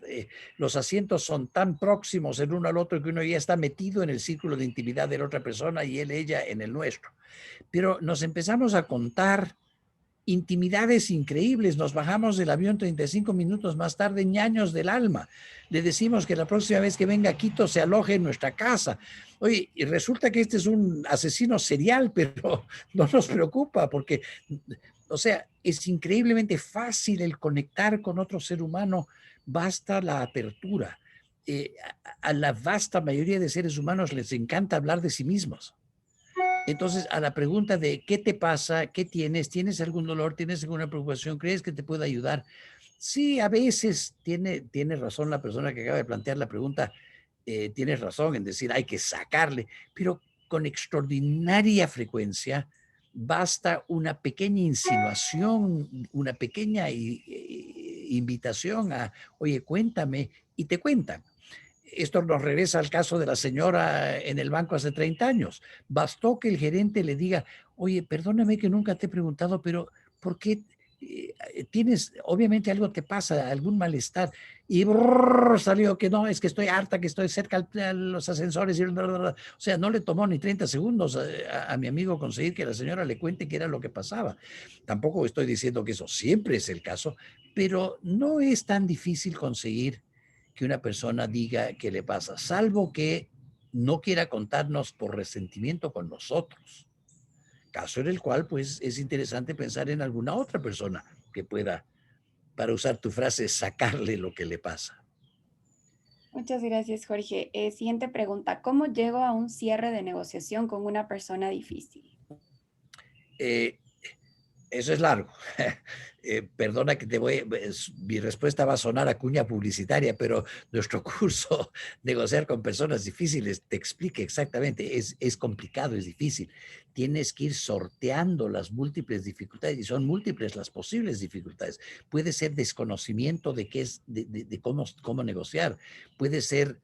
Los asientos son tan próximos el uno al otro que uno ya está metido en el círculo de intimidad de la otra persona y ella en el nuestro. Pero nos empezamos a contar intimidades increíbles. Nos bajamos del avión 35 minutos más tarde, ñaños del alma. Le decimos que la próxima vez que venga a Quito se aloje en nuestra casa. Oye, y resulta que este es un asesino serial, pero no nos preocupa porque, o sea, es increíblemente fácil el conectar con otro ser humano. Basta la apertura. A la vasta mayoría de seres humanos les encanta hablar de sí mismos. Entonces, a la pregunta de qué te pasa, qué tienes, tienes algún dolor, tienes alguna preocupación, crees que te puede ayudar. Sí, a veces tiene razón la persona que acaba de plantear la pregunta, tienes razón en decir hay que sacarle, pero con extraordinaria frecuencia basta una pequeña insinuación, una pequeña invitación a, oye, cuéntame, y te cuentan. Esto nos regresa al caso de la señora en el banco hace 30 años. Bastó que el gerente le diga, oye, perdóname que nunca te he preguntado, pero ¿por qué tienes, obviamente algo te pasa, algún malestar, y brrr, salió que no, es que estoy harta, que estoy cerca a los ascensores, y o sea, no le tomó ni 30 segundos a mi amigo conseguir que la señora le cuente qué era lo que pasaba. Tampoco estoy diciendo que eso siempre es el caso, pero no es tan difícil conseguir que una persona diga qué le pasa, salvo que no quiera contarnos por resentimiento con nosotros. Caso en el cual, pues, es interesante pensar en alguna otra persona que pueda, para usar tu frase, sacarle lo que le pasa. Muchas gracias, Jorge. Siguiente pregunta. ¿Cómo llego a un cierre de negociación con una persona difícil? Eh, Eso es largo. Perdona que mi respuesta va a sonar a cuña publicitaria, pero nuestro curso Negociar con Personas Difíciles te explica exactamente, es complicado, es difícil. Tienes que ir sorteando las múltiples dificultades y son múltiples las posibles dificultades. Puede ser desconocimiento de qué es, de cómo negociar, puede ser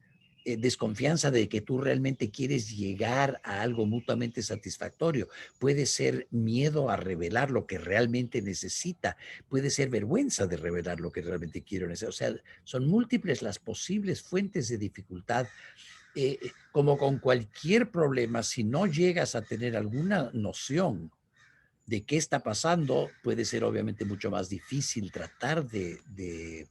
desconfianza de que tú realmente quieres llegar a algo mutuamente satisfactorio, puede ser miedo a revelar lo que realmente necesita, puede ser vergüenza de revelar lo que realmente quiero necesitar. O sea, son múltiples las posibles fuentes de dificultad. Como con cualquier problema, si no llegas a tener alguna noción de qué está pasando, puede ser obviamente mucho más difícil tratar de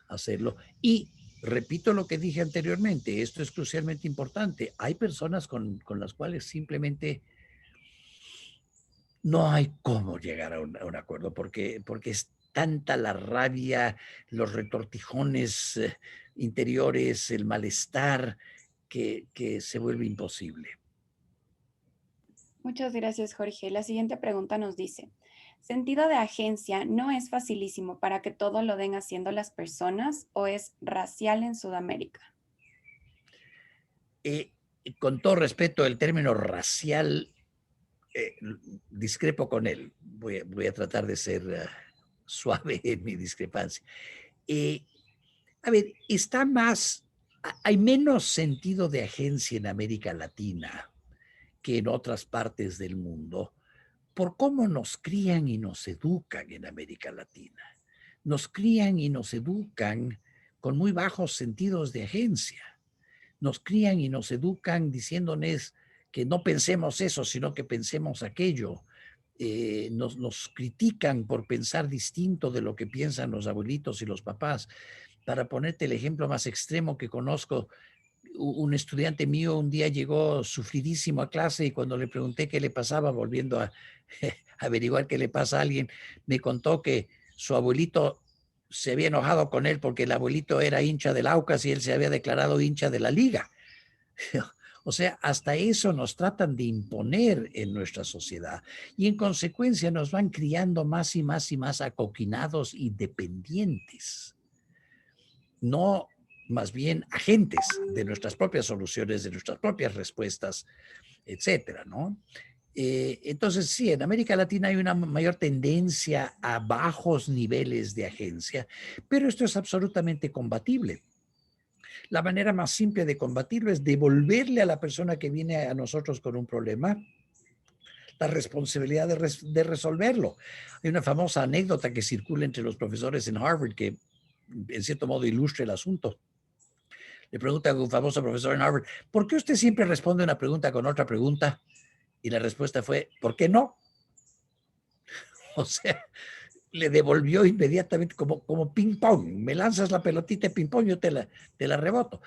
hacerlo. Y repito lo que dije anteriormente, esto es crucialmente importante. Hay personas con las cuales simplemente no hay cómo llegar a un acuerdo, porque es tanta la rabia, los retortijones interiores, el malestar, que se vuelve imposible. Muchas gracias, Jorge. La siguiente pregunta nos dice, ¿sentido de agencia no es facilísimo para que todo lo den haciendo las personas o es racial en Sudamérica? Eh, con todo respeto, el término racial, eh, discrepo con él. Voy a tratar de ser suave en mi discrepancia. Eh, a ver, hay menos sentido de agencia en América Latina que en otras partes del mundo, por cómo nos crían y nos educan en América Latina. Nos crían y nos educan con muy bajos sentidos de agencia. Nos crían y nos educan diciéndonos que no pensemos eso, sino que pensemos aquello. Nos critican por pensar distinto de lo que piensan los abuelitos y los papás. Para ponerte el ejemplo más extremo que conozco, un estudiante mío un día llegó sufridísimo a clase y cuando le pregunté qué le pasaba, volviendo a averiguar qué le pasa a alguien, me contó que su abuelito se había enojado con él porque el abuelito era hincha del Aucas y él se había declarado hincha de la liga. O sea, hasta eso nos tratan de imponer en nuestra sociedad y en consecuencia nos van criando más y más y más acoquinados y dependientes. No, más bien agentes de nuestras propias soluciones, de nuestras propias respuestas, etcétera, ¿no? Entonces, sí, en América Latina hay una mayor tendencia a bajos niveles de agencia, pero esto es absolutamente combatible. La manera más simple de combatirlo es devolverle a la persona que viene a nosotros con un problema la responsabilidad de resolverlo. Hay una famosa anécdota que circula entre los profesores en Harvard que en cierto modo ilustra el asunto. Le pregunta a un famoso profesor en Harvard, ¿por qué usted siempre responde una pregunta con otra pregunta? Y la respuesta fue, ¿por qué no? O sea, le devolvió inmediatamente como ping pong. Me lanzas la pelotita de ping pong, yo te la reboto.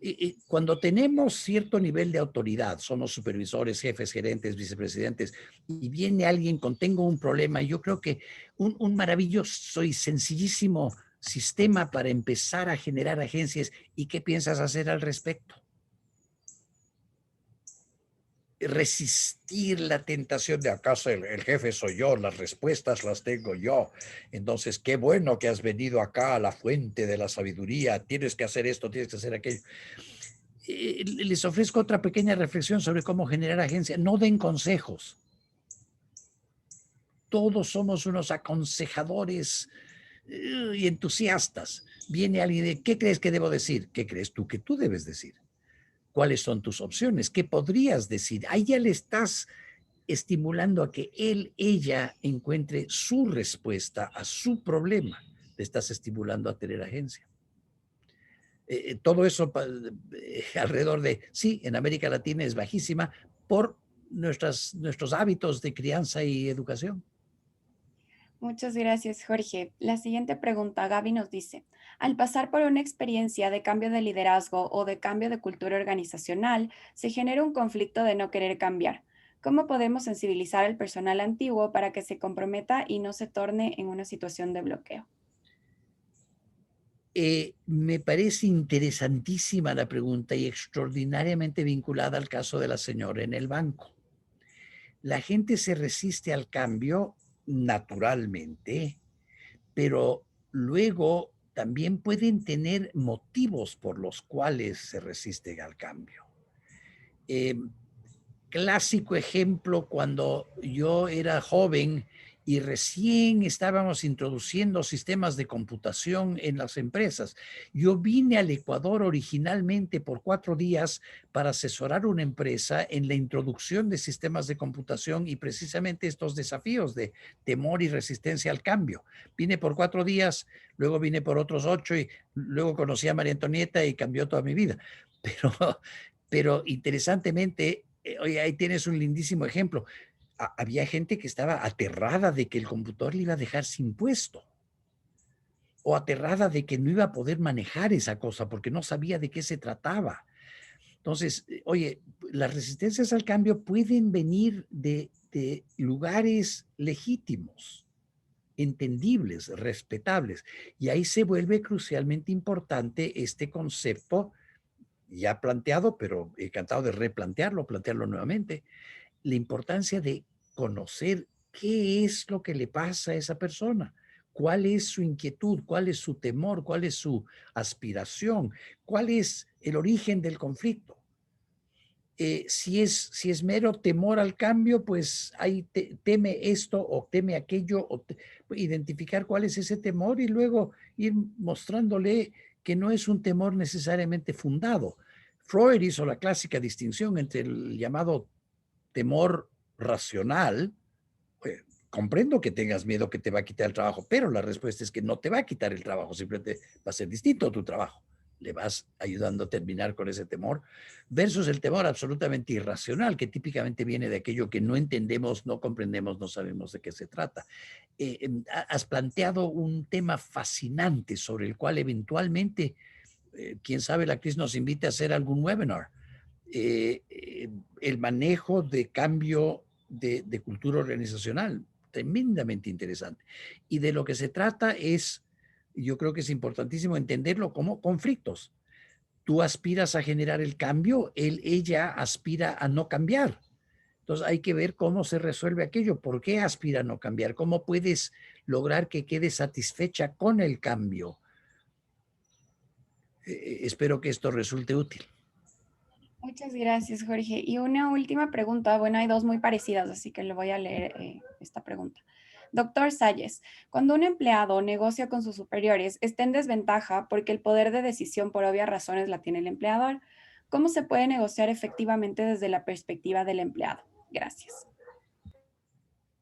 Y cuando tenemos cierto nivel de autoridad, somos supervisores, jefes, gerentes, vicepresidentes, y viene alguien con tengo un problema, yo creo que un maravilloso y sencillísimo sistema para empezar a generar agencias. ¿Y qué piensas hacer al respecto? Resistir la tentación de acaso el jefe soy yo, las respuestas las tengo yo. Entonces, qué bueno que has venido acá a la fuente de la sabiduría, tienes que hacer esto, tienes que hacer aquello. Les ofrezco otra pequeña reflexión sobre cómo generar agencia. No den consejos. Todos somos unos aconsejadores y entusiastas. Viene alguien de, ¿qué crees que debo decir? ¿Qué crees tú que tú debes decir? ¿Cuáles son tus opciones? ¿Qué podrías decir? Ahí ya le estás estimulando a que ella encuentre su respuesta a su problema. Le estás estimulando a tener agencia. Todo eso alrededor de, sí, en América Latina es bajísima por nuestros hábitos de crianza y educación. Muchas gracias, Jorge. La siguiente pregunta, Gaby nos dice, al pasar por una experiencia de cambio de liderazgo o de cambio de cultura organizacional, se genera un conflicto de no querer cambiar. ¿Cómo podemos sensibilizar al personal antiguo para que se comprometa y no se torne en una situación de bloqueo? Me parece interesantísima la pregunta y extraordinariamente vinculada al caso de la señora en el banco. La gente se resiste al cambio naturalmente, pero luego también pueden tener motivos por los cuales se resisten al cambio. Eh, Clásico ejemplo, cuando yo era joven y recién estábamos introduciendo sistemas de computación en las empresas. Yo vine al Ecuador originalmente por 4 días para asesorar una empresa en la introducción de sistemas de computación y precisamente estos desafíos de temor y resistencia al cambio. Vine por 4 días, luego vine por otros 8 y luego conocí a María Antonieta y cambió toda mi vida. Pero interesantemente, oye, ahí tienes un lindísimo ejemplo. Había gente que estaba aterrada de que el computador le iba a dejar sin puesto o aterrada de que no iba a poder manejar esa cosa porque no sabía de qué se trataba. Entonces, oye, las resistencias al cambio pueden venir de lugares legítimos, entendibles, respetables. Y ahí se vuelve crucialmente importante este concepto ya planteado, pero encantado de replantearlo, plantearlo nuevamente, la importancia de conocer qué es lo que le pasa a esa persona, cuál es su inquietud, cuál es su temor, cuál es su aspiración, cuál es el origen del conflicto. Si es mero temor al cambio, pues ahí teme esto o teme aquello, identificar cuál es ese temor y luego ir mostrándole que no es un temor necesariamente fundado. Freud hizo la clásica distinción entre el llamado temor racional. Comprendo que tengas miedo que te va a quitar el trabajo, pero la respuesta es que no te va a quitar el trabajo, simplemente va a ser distinto a tu trabajo. Le vas ayudando a terminar con ese temor, versus el temor absolutamente irracional, que típicamente viene de aquello que no entendemos, no comprendemos, no sabemos de qué se trata. Has planteado un tema fascinante sobre el cual eventualmente, quién sabe, la crisis nos invite a hacer algún webinar. El manejo de cambio de cultura organizacional, tremendamente interesante. Y de lo que se trata es, yo creo que es importantísimo entenderlo como conflictos. Tú aspiras a generar el cambio, ella aspira a no cambiar. Entonces hay que ver cómo se resuelve aquello, por qué aspira a no cambiar, cómo puedes lograr que quede satisfecha con el cambio. Espero que esto resulte útil. Muchas gracias, Jorge. Y una última pregunta. Bueno, hay dos muy parecidas, así que le voy a leer esta pregunta. Doctor Salles, cuando un empleado negocia con sus superiores, está en desventaja porque el poder de decisión por obvias razones la tiene el empleador. ¿Cómo se puede negociar efectivamente desde la perspectiva del empleado? Gracias.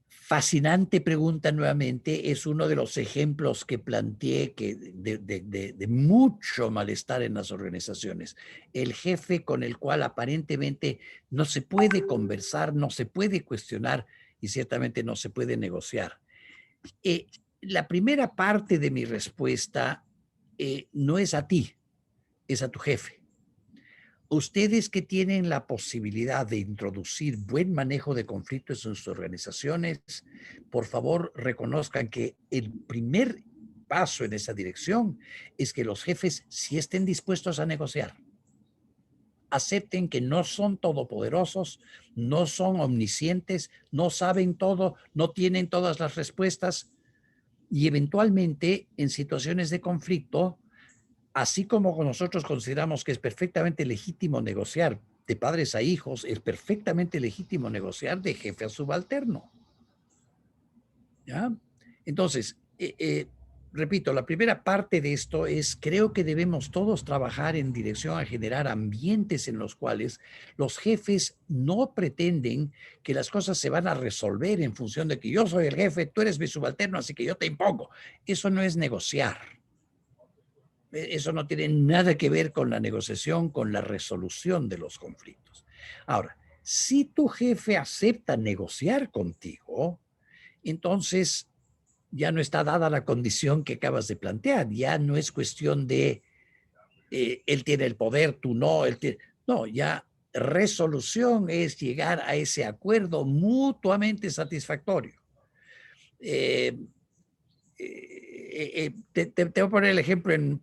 Fascinante pregunta nuevamente, es uno de los ejemplos que planteé que de mucho malestar en las organizaciones. El jefe con el cual aparentemente no se puede conversar, no se puede cuestionar y ciertamente no se puede negociar. Eh, la primera parte de mi respuesta no es a ti, es a tu jefe. Ustedes que tienen la posibilidad de introducir buen manejo de conflictos en sus organizaciones, por favor reconozcan que el primer paso en esa dirección es que los jefes sí estén dispuestos a negociar. Acepten que no son todopoderosos, no son omniscientes, no saben todo, no tienen todas las respuestas y eventualmente en situaciones de conflicto, así como nosotros consideramos que es perfectamente legítimo negociar de padres a hijos, es perfectamente legítimo negociar de jefe a subalterno. ¿Ya? Entonces, repito, la primera parte de esto es, creo que debemos todos trabajar en dirección a generar ambientes en los cuales los jefes no pretenden que las cosas se van a resolver en función de que yo soy el jefe, tú eres mi subalterno, así que yo te impongo. Eso no es negociar. Eso no tiene nada que ver con la negociación, con la resolución de los conflictos. Ahora, si tu jefe acepta negociar contigo, entonces ya no está dada la condición que acabas de plantear. Ya no es cuestión de él tiene el poder, tú no. No, ya resolución es llegar a ese acuerdo mutuamente satisfactorio. Eh, te voy a poner el ejemplo en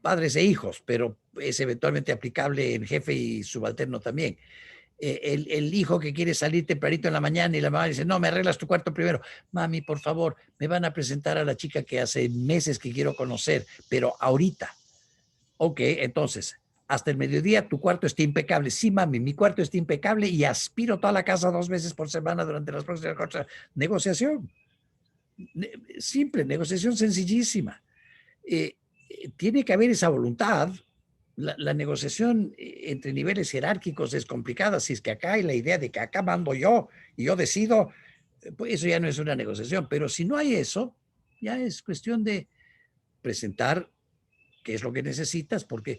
padres e hijos, pero es eventualmente aplicable en jefe y subalterno también. El hijo que quiere salir tempranito en la mañana y la mamá dice, no, me arreglas tu cuarto primero. Mami, por favor, me van a presentar a la chica que hace meses que quiero conocer, pero ahorita. Ok, entonces, hasta el mediodía tu cuarto está impecable. Sí, mami, mi cuarto está impecable y aspiro toda la casa 2 veces por semana durante las próximas 4. Negociación. Simple, negociación sencillísima. Tiene que haber esa voluntad. La negociación entre niveles jerárquicos es complicada. Si es que acá hay la idea de que acá mando yo y yo decido, pues eso ya no es una negociación. Pero si no hay eso, ya es cuestión de presentar qué es lo que necesitas, porque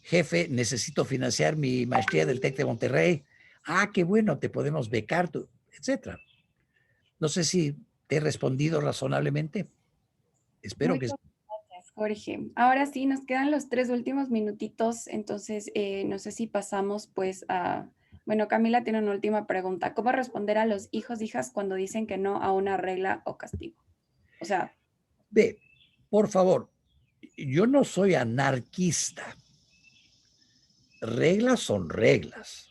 jefe, necesito financiar mi maestría del TEC de Monterrey. Ah, qué bueno, te podemos becar, etcétera. No sé si te he respondido razonablemente. Espero que Muchas gracias, Jorge. Ahora sí, nos quedan los 3 últimos minutitos, entonces no sé si pasamos pues a... Bueno, Camila tiene una última pregunta. ¿Cómo responder a los hijos, hijas cuando dicen que no a una regla o castigo? O sea, ve, por favor, yo no soy anarquista. Reglas son reglas.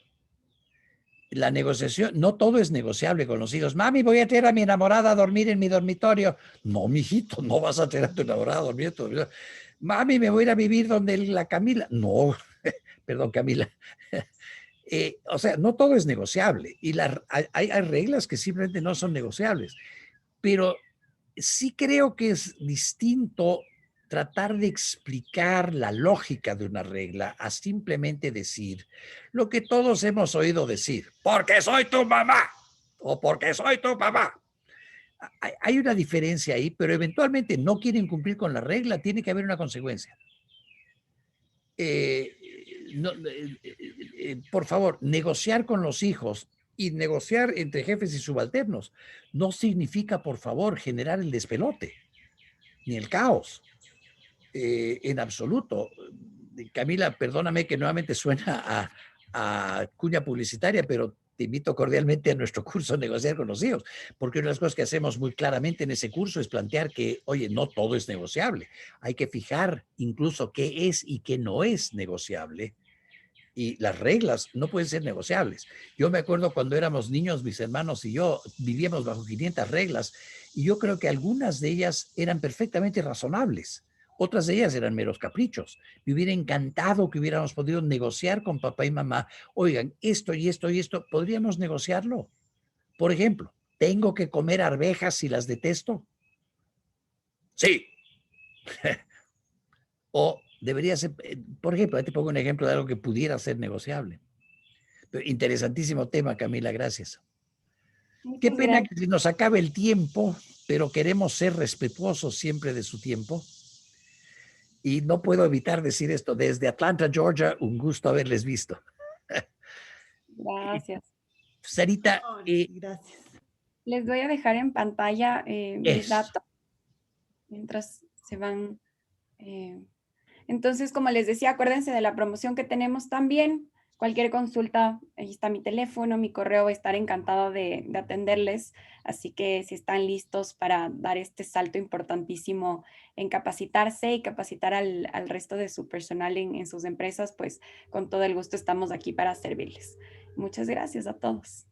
La negociación, no todo es negociable con los hijos. Mami, voy a traer a mi enamorada a dormir en mi dormitorio. No, mijito, no vas a traer a tu enamorada a dormir en tu dormitorio. Mami, me voy a ir a vivir donde la Camila. No, perdón, Camila. O sea, no todo es negociable y hay reglas que simplemente no son negociables, pero sí creo que es distinto tratar de explicar la lógica de una regla a simplemente decir lo que todos hemos oído decir, porque soy tu mamá o porque soy tu papá. Hay una diferencia ahí, pero eventualmente no quieren cumplir con la regla, tiene que haber una consecuencia. Eh, no, por favor, negociar con los hijos y negociar entre jefes y subalternos no significa, por favor, generar el despelote ni el caos en absoluto. Camila, perdóname que nuevamente suena a cuña publicitaria, pero te invito cordialmente a nuestro curso Negociar con los hijos, porque una de las cosas que hacemos muy claramente en ese curso es plantear que, oye, no todo es negociable. Hay que fijar incluso qué es y qué no es negociable y las reglas no pueden ser negociables. Yo me acuerdo cuando éramos niños, mis hermanos y yo vivíamos bajo 500 reglas y yo creo que algunas de ellas eran perfectamente razonables. Otras de ellas eran meros caprichos. Me hubiera encantado que hubiéramos podido negociar con papá y mamá. Oigan, esto y esto y esto, ¿podríamos negociarlo? Por ejemplo, ¿tengo que comer arvejas si las detesto? Sí. O debería ser, por ejemplo, ahí te pongo un ejemplo de algo que pudiera ser negociable. Pero interesantísimo tema, Camila, gracias. Qué muchas pena gracias. que se nos acabe el tiempo, pero queremos ser respetuosos siempre de su tiempo. Y no puedo evitar decir esto. Desde Atlanta, Georgia, un gusto haberles visto. Gracias. Sarita, Oh, gracias. Les voy a dejar en pantalla mis es datos mientras se van. eh, Entonces, como les decía, acuérdense de la promoción que tenemos también. Cualquier consulta, ahí está mi teléfono, mi correo, voy a estar encantada de atenderles. Así que si están listos para dar este salto importantísimo en capacitarse y capacitar al resto de su personal en sus empresas, pues con todo el gusto estamos aquí para servirles. Muchas gracias a todos.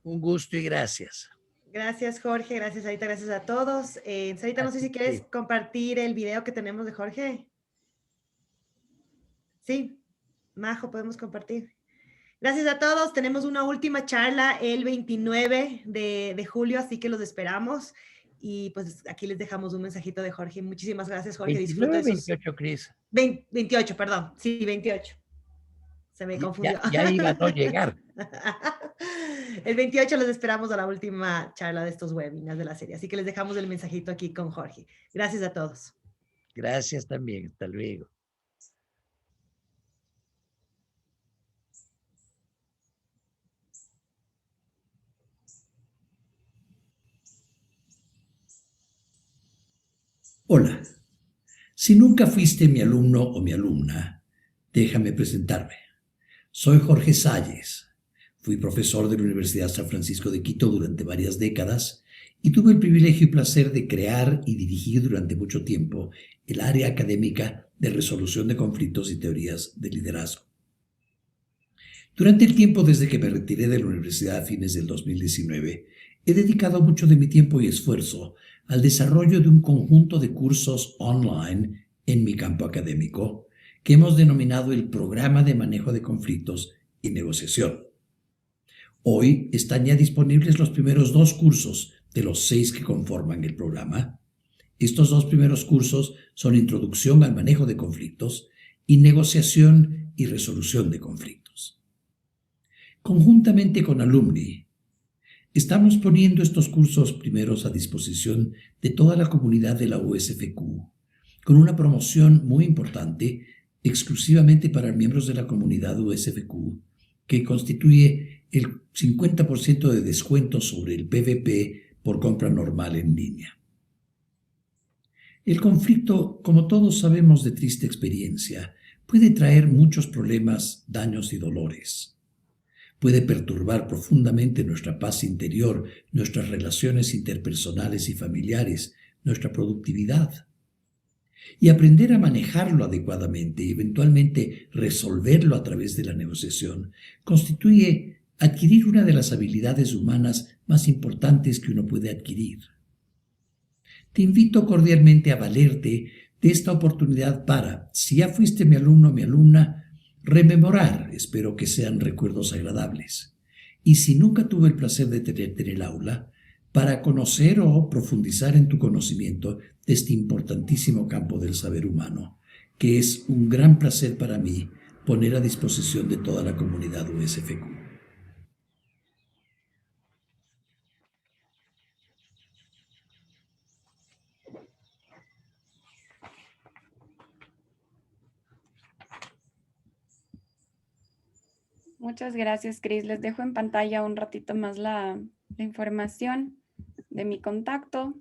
un gusto y gracias. Gracias, Jorge. Gracias, Sarita. Gracias a todos. Sarita, no sé si quieres Sí. compartir el video que tenemos de Jorge. Sí, Majo, podemos compartir. Gracias a todos. Tenemos una última charla el 29 de julio, así que los esperamos. Y pues aquí les dejamos un mensajito de Jorge. Muchísimas gracias, Jorge. 29, Disfruta esos... 28, Cris. 28, perdón. Sí, 28. Se me confundió. Ya iba a no llegar. El 28 los esperamos a la última charla de estos webinars de la serie. Así que les dejamos el mensajito aquí con Jorge. Gracias a todos. Gracias también. Hasta luego. Hola. Si nunca fuiste mi alumno o mi alumna, déjame presentarme. Soy Jorge Salles. Fui profesor de la Universidad San Francisco de Quito durante varias décadas y tuve el privilegio y placer de crear y dirigir durante mucho tiempo el área académica de resolución de conflictos y teorías de liderazgo. Durante el tiempo desde que me retiré de la universidad a fines del 2019, he dedicado mucho de mi tiempo y esfuerzo al desarrollo de un conjunto de cursos online en mi campo académico que hemos denominado el Programa de Manejo de Conflictos y Negociación. Hoy están ya disponibles los primeros 2 cursos de los 6 que conforman el programa. Estos 2 primeros cursos son Introducción al Manejo de Conflictos y Negociación y Resolución de Conflictos. Conjuntamente con Alumni, estamos poniendo estos cursos primeros a disposición de toda la comunidad de la USFQ, con una promoción muy importante exclusivamente para miembros de la comunidad USFQ, que constituye el 50% de descuento sobre el PVP por compra normal en línea. El conflicto, como todos sabemos de triste experiencia, puede traer muchos problemas, daños y dolores. Puede perturbar profundamente nuestra paz interior, nuestras relaciones interpersonales y familiares, nuestra productividad. Y aprender a manejarlo adecuadamente y eventualmente resolverlo a través de la negociación constituye adquirir una de las habilidades humanas más importantes que uno puede adquirir. Te invito cordialmente a valerte de esta oportunidad para, si ya fuiste mi alumno o mi alumna, rememorar, espero que sean recuerdos agradables. Y si nunca tuve el placer de tenerte en el aula, para conocer o profundizar en tu conocimiento de este importantísimo campo del saber humano, que es un gran placer para mí poner a disposición de toda la comunidad USFQ. Muchas gracias, Cris. Les dejo en pantalla un ratito más la información de mi contacto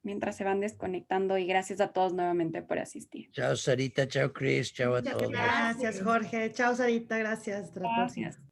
mientras se van desconectando y gracias a todos nuevamente por asistir. Chao, Sarita. Chao, Cris. Chao a todos. Gracias, Jorge. Chao, Sarita. Gracias. Hasta la próxima. Gracias.